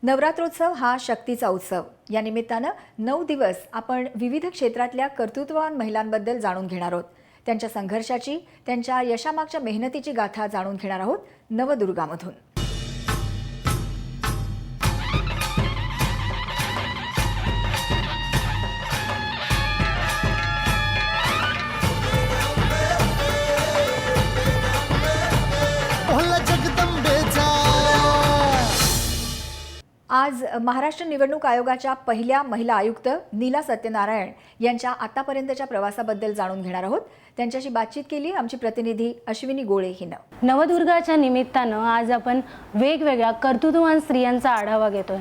नवरात्रोत्सव हा शक्तीचा उत्सव. या निमित्तानं 9 दिवस आपण विविध क्षेत्रातल्या कर्तृत्ववान महिलांबद्दल जाणून घेणार आहोत. त्यांच्या संघर्षाची, त्यांच्या यशामागच्या मेहनतीची गाथा जाणून घेणार आहोत नवदुर्गामधून. आज महाराष्ट्र निवडणूक आयोगाच्या पहिल्या महिला आयुक्त नीला सत्यनारायण यांच्या आतापर्यंतच्या प्रवासाबद्दल जाणून घेणार आहोत. त्यांच्याशी बातचीत केली आमची प्रतिनिधी अश्विनी गोळे हिनं. नवदुर्गाच्या निमित्तानं आज आपण वेगवेगळ्या कर्तृत्ववान स्त्रियांचा आढावा घेतोय.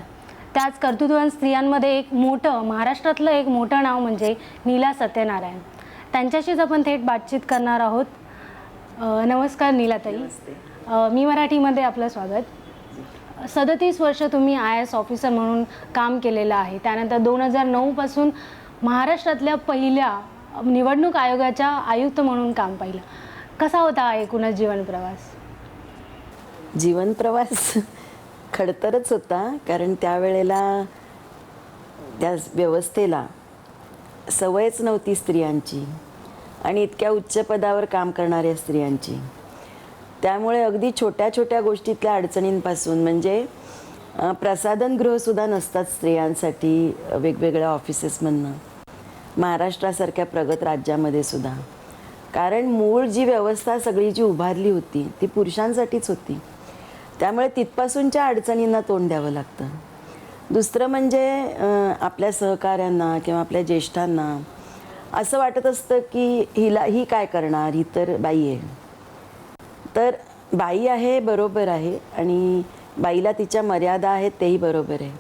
त्याच कर्तृत्ववान स्त्रियांमध्ये एक मोठं महाराष्ट्रातलं एक मोठं नाव म्हणजे नीला सत्यनारायण. त्यांच्याशीच आपण थेट बातचीत करणार आहोत. नमस्कार नीलाताई. मी मराठीमध्ये आपलं स्वागत. 37 वर्ष तुम्ही IAS ऑफिसर म्हणून काम केलेलं आहे. त्यानंतर 2009 पासून महाराष्ट्रातल्या पहिल्या निवडणूक आयोगाच्या आयुक्त म्हणून काम पाहिलं. कसा होता एकूणच जीवनप्रवास? जीवनप्रवास खडतरच होता, कारण त्यावेळेला त्या व्यवस्थेला सवयच नव्हती स्त्रियांची आणि इतक्या उच्च पदावर काम करणाऱ्या स्त्रियांची. त्यामुळे अगदी छोट्या छोट्या गोष्टीतल्या अडचणींपासून, म्हणजे प्रसाधनगृहसुद्धा नसतात स्त्रियांसाठी वेगवेगळ्या ऑफिसेसमधनं, महाराष्ट्रासारख्या प्रगत राज्यामध्ये सुद्धा. कारण मूळ जी व्यवस्था सगळी जी उभारली होती ती पुरुषांसाठीच होती. त्यामुळे तिथपासूनच्या अडचणींना तोंड द्यावं लागतं. दुसरं म्हणजे आपल्या सहकाऱ्यांना किंवा आपल्या ज्येष्ठांना असं वाटत असतं की ही काय करणार, ही तर बाई आहे. तर बाई आहे बरोबर आहे आणि बाईला तिच्या मर्यादा आहेत तेही बरोबर आहे.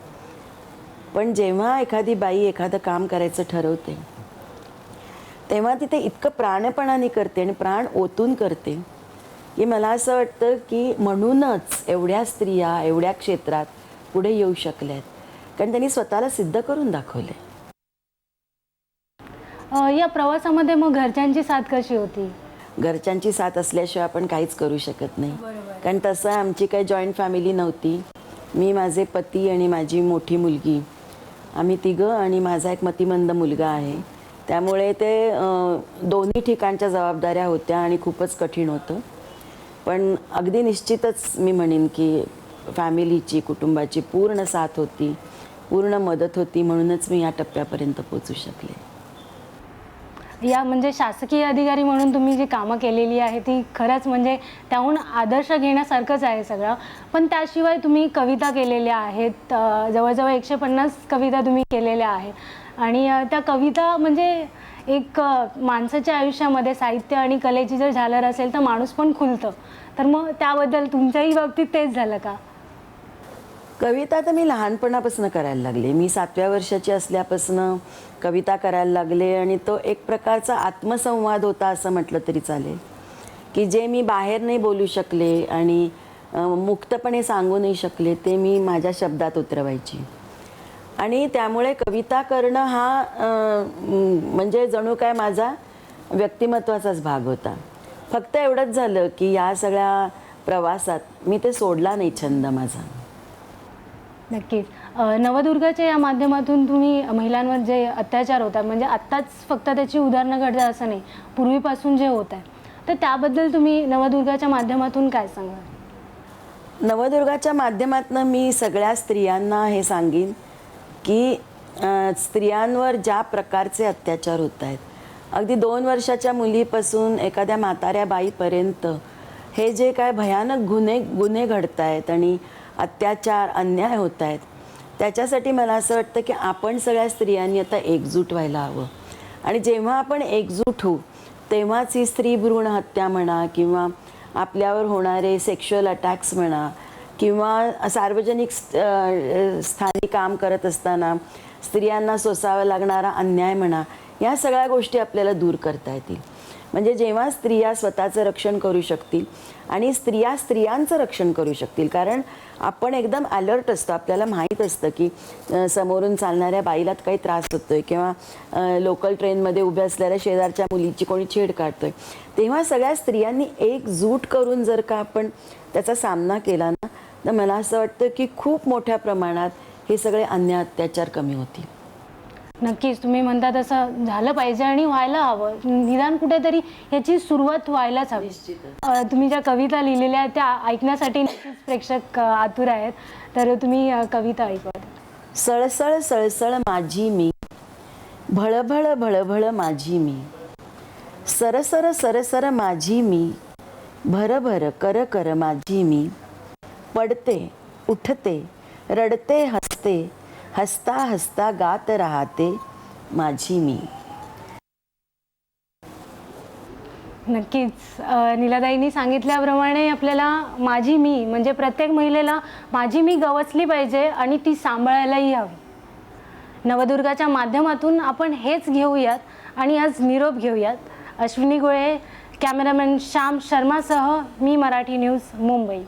पण जेव्हा एखादी बाई एखादं काम करायचं ठरवते तेव्हा ती इतकं प्राणपणाने करते आणि प्राण ओतून करते की मला असं वाटतं की म्हणूनच एवढ्या स्त्रिया एवढ्या क्षेत्रात पुढे येऊ शकल्यात, कारण त्यांनी स्वतःला सिद्ध करून दाखवले. या प्रवासामध्ये मग घरच्यांची साथ कशी होती? घरच्यांची साथ असल्याशिवाय आपण काहीच करू शकत नाही. कारण तसं आमची काही जॉईंट फॅमिली नव्हती. मी, माझे पती आणि माझी मोठी मुलगी, आम्ही तिघं आणि माझा एक मतिमंद मुलगा आहे. त्यामुळे ते दोन्ही ठिकाणच्या जबाबदाऱ्या होत्या आणि खूपच कठीण होतं. पण अगदी निश्चितच मी म्हणेन की फॅमिलीची, कुटुंबाची पूर्ण साथ होती, पूर्ण मदत होती. म्हणूनच मी या टप्प्यापर्यंत पोचू शकले. या म्हणजे शासकीय अधिकारी म्हणून तुम्ही जी कामं केलेली आहे ती खरंच म्हणजे त्याहून आदर्श घेण्यासारखंच आहे सगळं. पण त्याशिवाय तुम्ही कविता केलेल्या आहेत, जवळजवळ 150 कविता तुम्ही केलेल्या आहेत आणि त्या कविता म्हणजे एक माणसाच्या आयुष्यामध्ये साहित्य आणि कलेची जर झालर असेल तर माणूस पण खुलतं. तर मग त्याबद्दल तुमच्याही बाबतीत तेच झालं का? कविता तर मी लहानपणापासून करायला लागले. मी 7व्या वर्षाची असल्यापासून कविता करायला लागले आणि तो एक प्रकारचा आत्मसंवाद होता असं म्हटलं तरी चालेल, की जे मी बाहेर नाही बोलू शकले आणि मुक्तपणे सांगू नाही शकले ते मी माझ्या शब्दात उतरवायची. आणि त्यामुळे कविता करणं हा म्हणजे जणू काय माझा व्यक्तिमत्वाचाच भाग होता. फक्त एवढंच झालं की या सगळ्या प्रवासात मी ते सोडला नाही छंद माझा. नक्कीच. नवदुर्गाच्या या माध्यमातून तुम्ही महिलांवर जे अत्याचार होतात, म्हणजे आत्ताच फक्त त्याची उदाहरणं घडतात असं नाही, पूर्वीपासून जे होत आहे, तर त्याबद्दल तुम्ही नवदुर्गाच्या माध्यमातून काय सांगाल? नवदुर्गाच्या माध्यमातून मी सगळ्या स्त्रियांना हे सांगेन की स्त्रियांवर ज्या प्रकारचे अत्याचार होत आहेत, अगदी 2 वर्षाच्या मुलीपासून एखाद्या म्हाताऱ्या बाईपर्यंत हे जे काय भयानक गुन्हे घडत आहेत आणि अत्याचार, अन्याय होत आहेत, त्याच्यासाठी मला असं वाटतं की आपण सगळ्या स्त्रियांनी आता एकजूट व्हायला हवं. आणि जेव्हा आपण एकजूट होऊ तेव्हाच ही स्त्री भ्रूण हत्या म्हणा किंवा आपल्यावर होणारे सेक्शुअल अटॅक्स म्हणा किंवा सार्वजनिक स्थानी काम करत असताना स्त्रियांना सोसावा लागणारा अन्याय म्हणा, या सगळ्या गोष्टी आपल्याला दूर करता येतील. म्हणजे जेव्हा स्त्रिया स्वतःचं रक्षण करू शकतील आणि स्त्रिया स्त्रियांचं रक्षण करू शकतील, कारण आपण एकदम अलर्ट असतो, आपल्याला माहीत असतं की समोरून चालणाऱ्या बाईला काही त्रास होतोय किंवा लोकल ट्रेनमध्ये उभ्या असलेल्या शेजारच्या मुलीची कोणी छेड काढतोय, तेव्हा सगळ्या स्त्रियांनी एकजूट करून जर का आपण त्याचा सामना केला ना तर मला असं वाटतं की खूप मोठ्या प्रमाणात हे सगळे अन्याय अत्याचार कमी होतील. नक्कीच तुम्ही म्हणता तसं झालं पाहिजे आणि व्हायला हवं. निदान कुठेतरी याची सुरुवात व्हायलाच हवी. तुम्ही ज्या कविता लिहिलेल्या आहेत त्या ऐकण्यासाठी नक्कीच प्रेक्षक आतुर आहेत. तर तुम्ही कविता ऐकवा. सळसळ सळसळ माझी मी, भळभळ भळभळ माझी मी, सरसर सरसर माझी मी, भरभर कर कर माझी मी, पडते उठते रडते हसते, हसता हसता गात राहते माझी मी. नक्कीच नीलाताईंनी सांगितल्याप्रमाणे आपल्याला माझी मी म्हणजे प्रत्येक महिलेला माझी मी गवसली पाहिजे आणि ती सांभाळायलाही हवी. नवदुर्गाच्या माध्यमातून आपण हेच घेऊयात आणि आज निरोप घेऊयात. अश्विनी गोळे, कॅमेरामॅन श्याम शर्मासह मी, मराठी न्यूज, मुंबई.